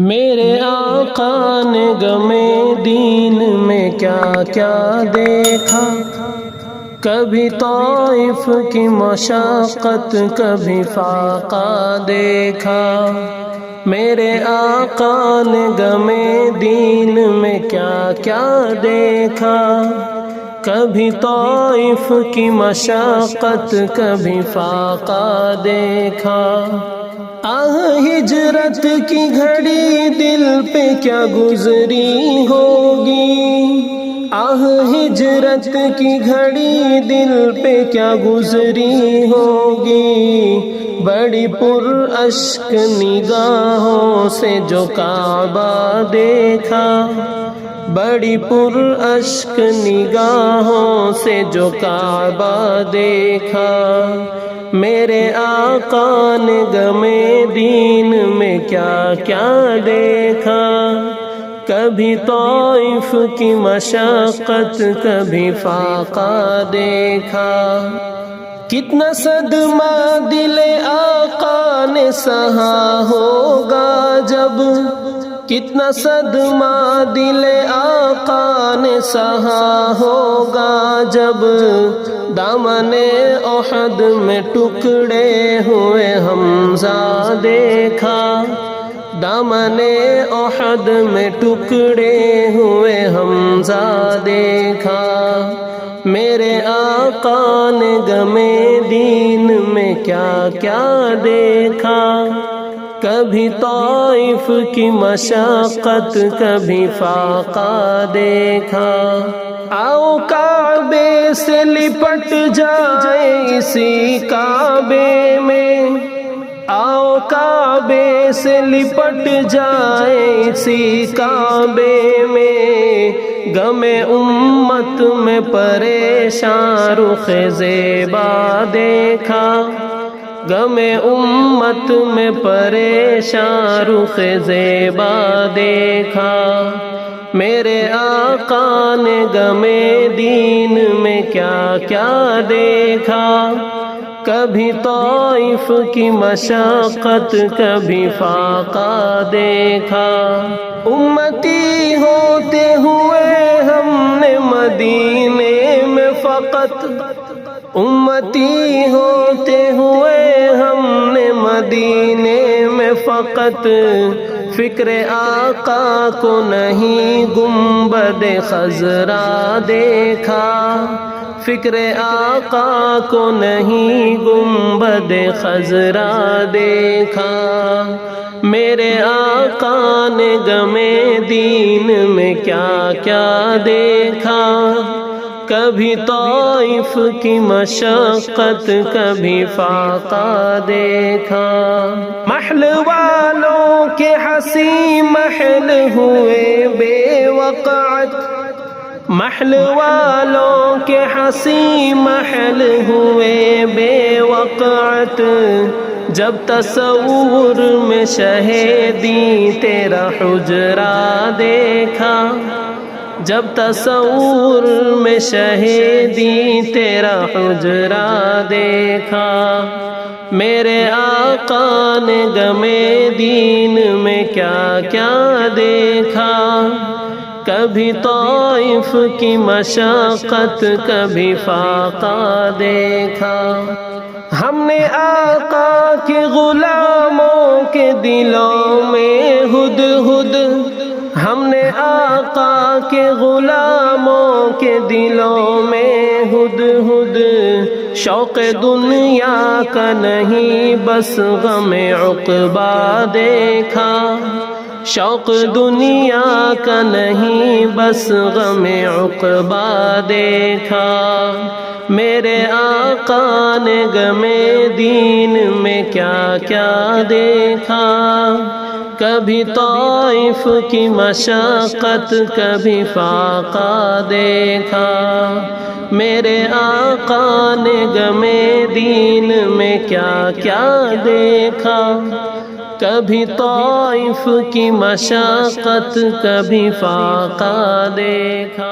میرے آقا نے غمِ دین میں کیا کیا دیکھا، کبھی طائف کی مشقت کبھی فاقہ دیکھا۔ میرے آقا نے غمِ دین میں کیا کیا دیکھا، کبھی طائف کی مشقت کبھی فاقہ دیکھا۔ آہ ہجرت کی گھڑی دل پہ کیا گزری ہوگی، آہ ہجرت کی گھڑی دل پہ کیا گزری ہوگی، بڑی پر اشک نگاہوں سے جو کعبہ دیکھا، بڑی پر اشک نگاہوں سے جو کعبہ دیکھا۔ میرے آقا نے غمِ دین میں کیا کیا دیکھا، کبھی طائف کی مشقت کبھی فاقہ دیکھا۔ کتنا صدمہ دل آقا نے سہا ہوگا جب، کتنا صدمہ دل آقا نے سہا ہوگا جب، دامن احد میں ٹکڑے ہوئے حمزہ دیکھا، دامن احد میں ٹکڑے ہوئے حمزہ دیکھا۔ میرے آقا نے غمِ دین میں کیا کیا دیکھا، کبھی طائف کی مشقت کبھی فاقہ دیکھا۔ آؤ کعبے سے لپٹ جائیں اسی کعبے میں، آؤ کعبے سے لپٹ جائیں اسی کعبے میں، غم امت میں پریشاں رخ زیبا دیکھا، غم امت میں پریشاں رخ زیبا دیکھا۔ میرے آقا نے غمِ دین میں کیا کیا دیکھا، کبھی طائف کی مشقت کبھی فاقہ دیکھا۔ امتی ہوتے ہوئے ہم نے مدینے میں فقط، امتی ہوتے ہوئے ہم نے مدینے میں فقط، فکر آقا کو نہیں گنبد خضرا دیکھا، فکر آقا کو نہیں گنبد خضرا دیکھا۔ میرے آقا نے غمِ دین میں کیا کیا دیکھا، کبھی طائف کی مشقت کبھی فاقہ دیکھا۔ محل والوں کے ہنسی محل ہوئے بے وقعت، محل والوں کے ہنسی محل ہوئے بے وقعت، جب تصور میں شہیدی تیرا حجرہ دیکھا، جب تصور میں شہیدی تیرا حجرہ دیکھا۔ میرے آقا نے غمِ دین میں کیا کیا دیکھا، کبھی طائف کی مشقت کبھی فاقہ دیکھا۔ ہم نے آقا کے غلاموں کے دلوں میں ہد ہد، ہم نے آقا کے غلاموں کے دلوں میں ہد ہد، شوق دنیا کا نہیں بس غم عقبہ دیکھا، شوق دنیا کا نہیں بس غم عقبہ دیکھا۔ میرے آقا نے غمِ دین میں کیا کیا دیکھا، کبھی طائف کی مشقت کبھی فاقہ دیکھا۔ میرے آقا نے غمِ دین میں کیا کیا دیکھا، کبھی طائف کی مشقت کبھی فاقہ دیکھا۔